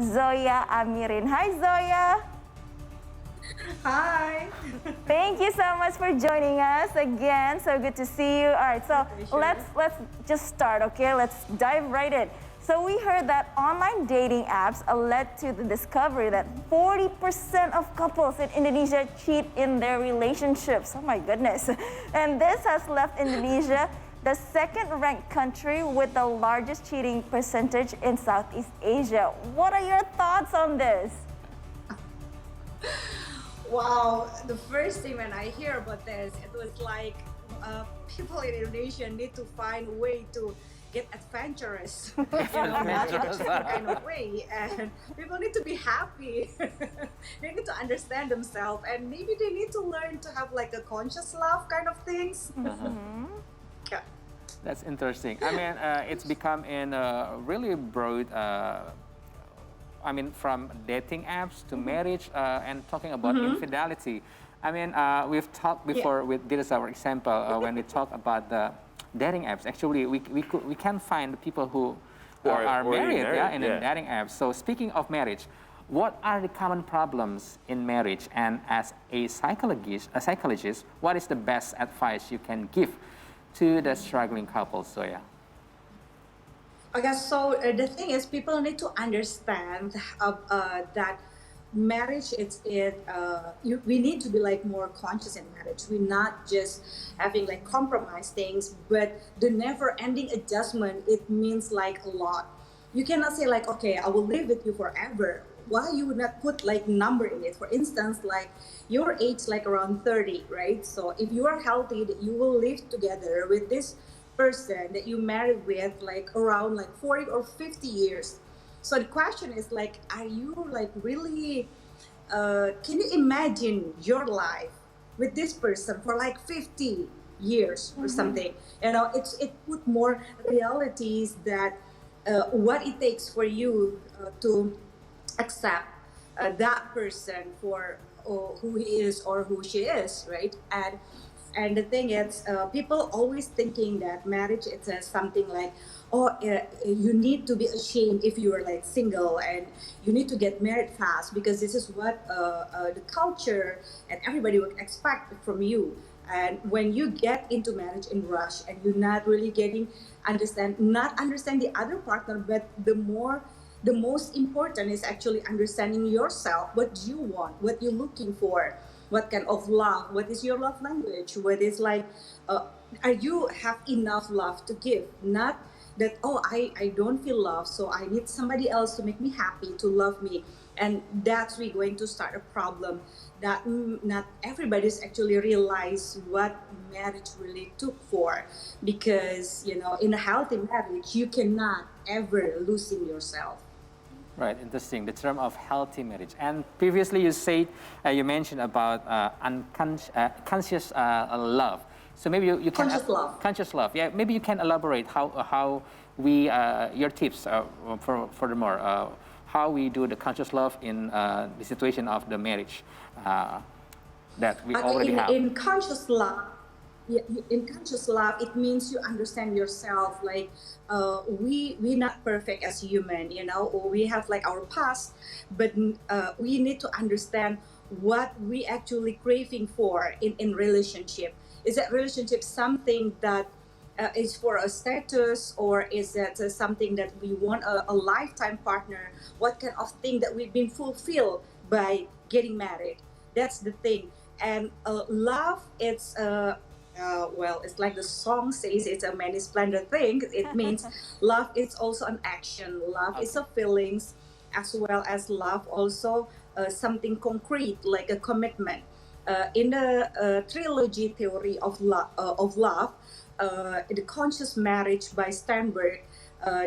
Zoya Amirin. Hi, Zoya. Hi. Thank you so much for joining us again. So good to see you. All right, so Pleasure. let's just start, okay? Let's dive right in. So we heard that online dating apps led to the discovery that 40% of couples in Indonesia cheat in their relationships. Oh my goodness. And this has left Indonesia the second ranked country with the largest cheating percentage in Southeast Asia. What are your thoughts on this? Wow, the first thing when I hear about this, it was like people in Indonesia need to find a way to get adventurous, not in a Adventurous. cheaper kind of way. And people need to be happy. They need to understand themselves, and maybe they need to learn to have like a conscious love kind of things. Yeah. That's interesting. I mean, it's become in a really broad. I mean, from dating apps to marriage and talking about infidelity. I mean, we've talked before with this is our example when we talk about the dating apps. Actually, we can find people who are already married, yeah, in yeah. a dating apps. So speaking of marriage, what are the common problems in marriage? And as a psychologist, what is the best advice you can give to the struggling couples, Zoya? Okay, so the thing is, people need to understand that marriage we need to be like more conscious in marriage. We're not just having like compromise things, but the never ending adjustment, it means like a lot. You cannot say like, okay, I will live with you forever. Why you would not put like number in it? For instance, like your age like around 30, right? So if you are healthy, that you will live together with this person that you married with like around like 40 or 50 years. So the question is like, are you like really, can you imagine your life with this person for like 50 years or something? You know, it put more realities that what it takes for you to accept that person for who he is or who she is, right? And the thing is, people always thinking that marriage it's something like, oh, you need to be ashamed if you are like single, and you need to get married fast because this is what the culture and everybody would expect from you. And when you get into marriage in rush and you're not really getting not understand the other partner, but the most important is actually understanding yourself, what you want, what you're looking for, what kind of love, what is your love language, what is like, uh, are you have enough love to give? Not that, oh, I don't feel love, so I need somebody else to make me happy, to love me. And that's we going to start a problem that not everybody's actually realize what marriage really took for, because in a healthy marriage you cannot ever losing yourself. Right, interesting. The term of healthy marriage. And previously, you mentioned about conscious love. So maybe you can Conscious love. conscious love. Yeah, maybe you can elaborate how we your tips furthermore how we do the conscious love in the situation of the marriage that we already in have. in conscious love, yeah, in conscious love, it means you understand yourself. Like, we not perfect as human, or we have like our past, but we need to understand what we actually craving for in relationship. Is that relationship something that is for a status, or is that something that we want a lifetime partner? What kind of thing that we've been fulfilled by getting married? That's the thing. And love, it's like the song says, it's a many splendid thing. It means love is also an action. Love is a feelings, as well as love also something concrete like a commitment. In the trilogy theory of love, the conscious marriage by Sternberg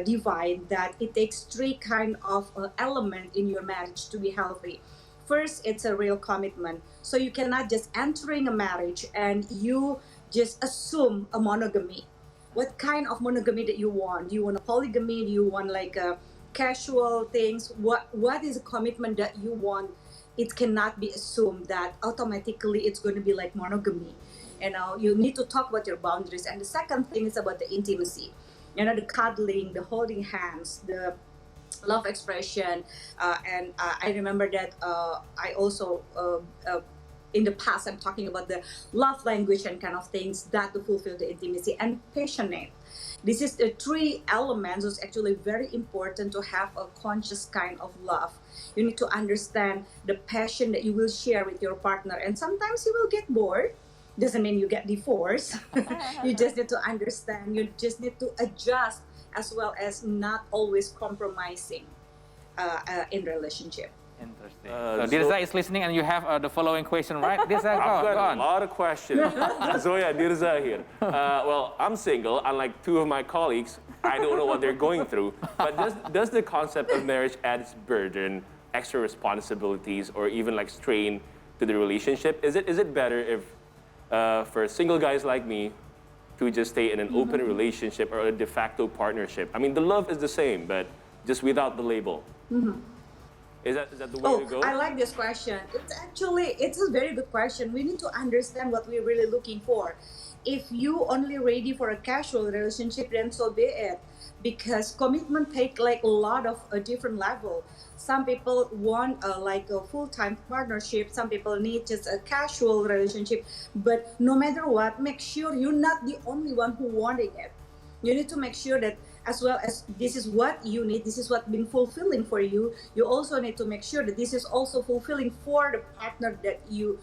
divine that it takes three kind of element in your marriage to be healthy. First, it's a real commitment. So you cannot just entering a marriage and you just assume a monogamy. What kind of monogamy that you want? Do you want a polygamy? Do you want like a casual things? What is a commitment that you want? It cannot be assumed that automatically it's going to be like monogamy. You need to talk about your boundaries. And the second thing is about the intimacy. The cuddling, the holding hands, the love expression, and I remember that I also in the past I'm talking about the love language and kind of things that to fulfill the intimacy and passionate. This is the three elements that's actually very important to have a conscious kind of love. You need to understand the passion that you will share with your partner, and sometimes you will get bored. Doesn't mean you get divorced. You just need to understand. You just need to adjust, as well as not always compromising in relationship. Interesting. Uh, So Dirza is listening, and you have the following question, right? Dirza, I've go got on. a lot of questions. Zoya, Dirza here. Well, I'm single. Unlike two of my colleagues, I don't know what they're going through. But does the concept of marriage add burden, extra responsibilities, or even like strain to the relationship? Is it better if for single guys like me to just stay in an open relationship or a de facto partnership? I mean, the love is the same, but just without the label. Is that the way to go? I like this question. It's a very good question. We need to understand what we're really looking for. If you only ready for a casual relationship, then so be it. Because commitment take like a lot of a different level. Some people want like a full-time partnership. Some people need just a casual relationship. But no matter what, make sure you're not the only one who wanting it. You need to make sure that as well as this is what you need, this is what been fulfilling for you. You also need to make sure that this is also fulfilling for the partner that you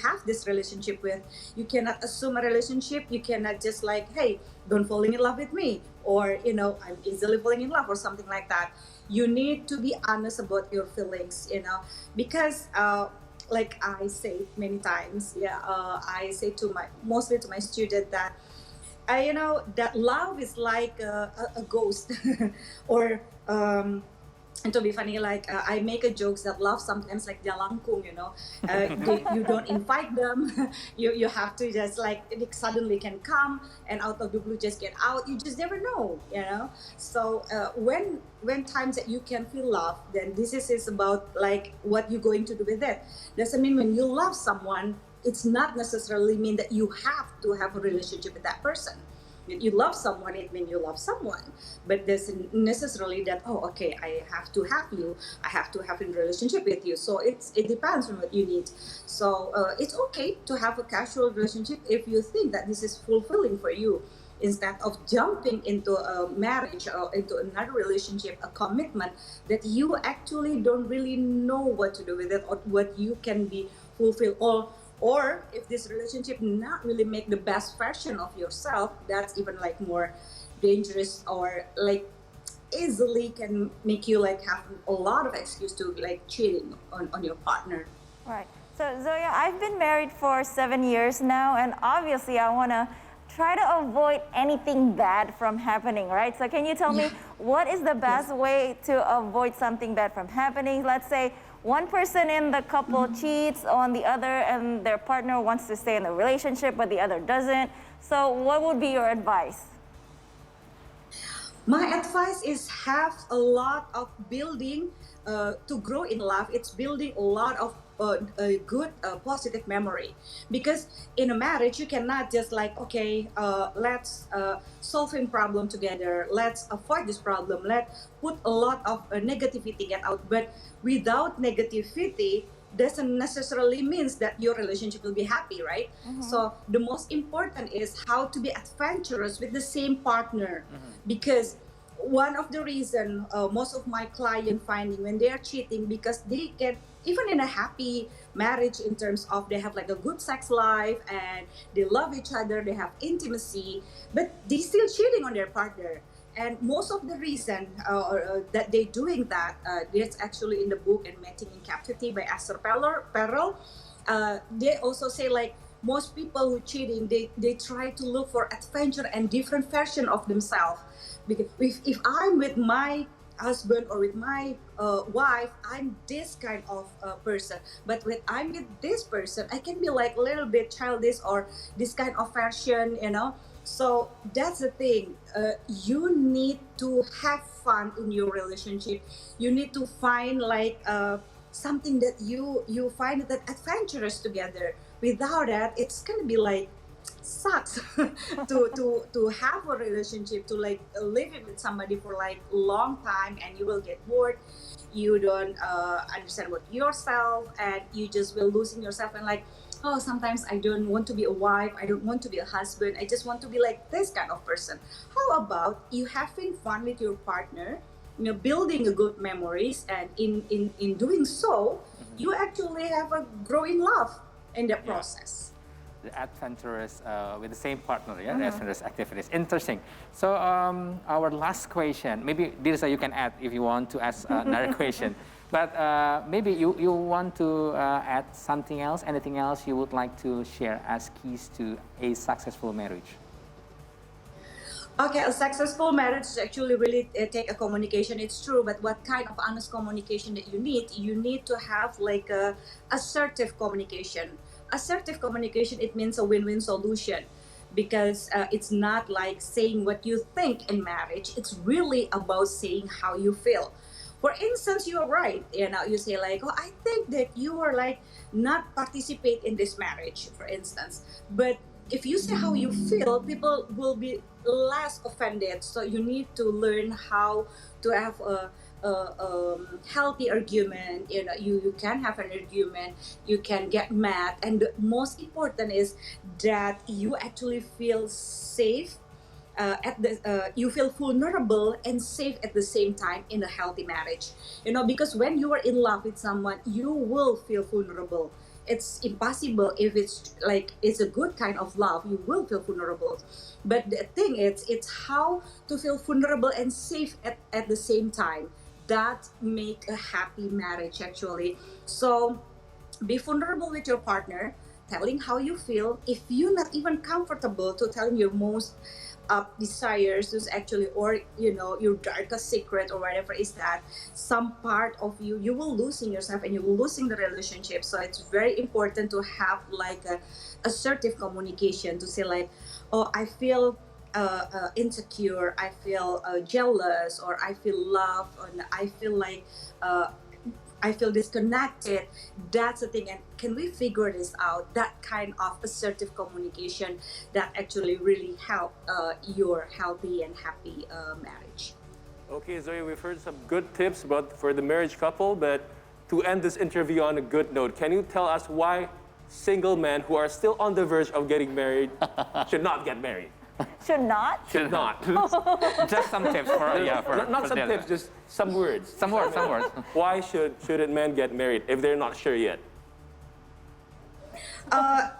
have this relationship with. You cannot assume a relationship. You cannot just like, hey, don't fall in love with me, or I'm easily falling in love or something like that. You need to be honest about your feelings, because like I say many times, I say mostly to my student that that love is like a ghost or and to be funny, like I make a jokes that love sometimes like jalangkung, you don't invite them. You have to just like it suddenly can come and out of the blue just get out. You just never know. So when times that you can feel love, then this is about like what you're going to do with it. Doesn't mean when you love someone, it's not necessarily mean that you have to have a relationship with that person. You love someone, it means you love someone, but doesn't necessarily that okay, I have to have you, I have to have a relationship with you. So it depends on what you need. So it's okay to have a casual relationship if you think that this is fulfilling for you, instead of jumping into a marriage or into another relationship, a commitment that you actually don't really know what to do with it or what you can be fulfilled, or if this relationship not really make the best version of yourself, that's even like more dangerous, or like easily can make you like have a lot of excuse to like cheating on your partner. Right. So Zoya, I've been married for 7 years now, and obviously I want to try to avoid anything bad from happening, right? So can you tell me what is the best way to avoid something bad from happening? Let's say one person in the couple cheats on the other and their partner wants to stay in the relationship, but the other doesn't. So what would be your advice? My advice is have a lot of building to grow in love. It's building a lot of a good positive memory, because in a marriage you cannot just like okay, let's solving problem together, let's avoid this problem, let's put a lot of negativity get out, but without negativity doesn't necessarily means that your relationship will be happy, right? So the most important is how to be adventurous with the same partner, because one of the reason most of my client finding when they are cheating, because they get even in a happy marriage in terms of they have like a good sex life and they love each other, they have intimacy, but they still cheating on their partner. And most of the reason that they doing that, that's actually in the book and Mating in Captivity by Esther Perel. They also say like most people who cheating, they try to look for adventure and different version of themselves. Because if I'm with my husband or with my wife, I'm this kind of person. But when I'm with this person, I can be like a little bit childish or this kind of version, So that's the thing. You need to have fun in your relationship. You need to find like something that you find that adventurous together. Without that, it's gonna be like sucks to have a relationship, to like live it with somebody for like long time, and you will get bored. You don't understand what yourself, and you just will losing yourself, and like, oh, sometimes I don't want to be a wife, I don't want to be a husband, I just want to be like this kind of person. How about you having fun with your partner, building a good memories, and in doing so, you actually have a growing love in the process. The adventurous with the same partner, yeah, the adventurous activities. Interesting. So our last question, maybe Dirza, you can add if you want to ask another question, but maybe you want to add something else, anything else you would like to share as keys to a successful marriage? Okay, a successful marriage is actually really take a communication. It's true, but what kind of honest communication that you need? You need to have like a assertive communication. Assertive communication, it means a win-win solution, because it's not like saying what you think in marriage. It's really about saying how you feel. For instance, you are right. You say like, oh, I think that you are like not participate in this marriage, for instance. But if you say how you feel, people will be less offended. So you need to learn how to have a healthy argument. You can have an argument, you can get mad, and the most important is that you actually feel safe you feel vulnerable and safe at the same time in a healthy marriage. Because when you are in love with someone, you will feel vulnerable. It's impossible. If it's a good kind of love, you will feel vulnerable. But the thing is, it's how to feel vulnerable and safe at the same time that make a happy marriage actually. So be vulnerable with your partner, telling how you feel. If you're not even comfortable to telling your most desires is actually, or your darkest secret or whatever is that, some part of you will losing yourself and you will losing the relationship. So it's very important to have like a assertive communication, to say like, oh, I feel insecure, I feel jealous, or I feel love, and I feel like I feel disconnected. That's the thing. And can we figure this out? That kind of assertive communication that actually really help your healthy and happy marriage. Okay, Zoe, we've heard some good tips for the marriage couple, but to end this interview on a good note, can you tell us why single men who are still on the verge of getting married should not get married? Should not? Should not. Just some tips for Not some tips, just some words. Some words. Why shouldn't men get married if they're not sure yet?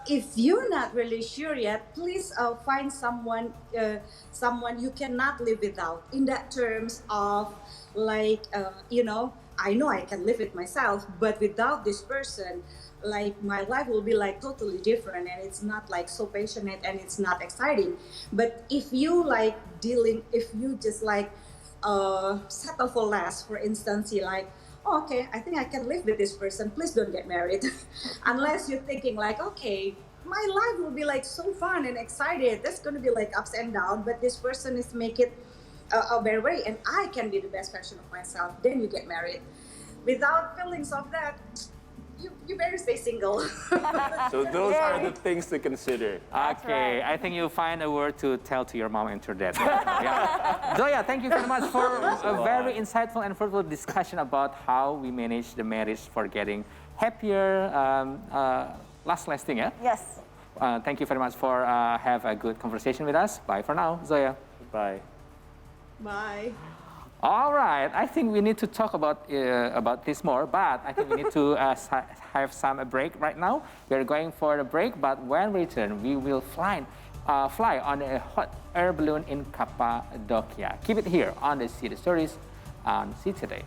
If you're not really sure yet, please find someone you cannot live without. In that terms of like, I know I can live with myself, but without this person, like my life will be like totally different, and it's not like so passionate and it's not exciting. But if you just like settle for less, for instance, you like, oh, okay, I think I can live with this person, please don't get married. Unless you're thinking like, okay, my life will be like so fun and excited, there's going to be like ups and downs, but this person is make it a better way, and I can be the best version of myself, then you get married. Without feelings of that, you better stay single. So those are the things to consider. Okay, I think you'll find a word to tell to your mom and to dad. Yeah. Zoya, thank you very much for a very insightful and fruitful discussion about how we manage the marriage for getting happier, lasting, yeah? Yes. Thank you very much for have a good conversation with us. Bye for now, Zoya. Bye. Bye. All right, I think we need to talk about this more, but I think we need to have some break right now. We're going for a break, but when we return, we will fly on a hot air balloon in Cappadocia. Keep it here on the City Stories on See Today.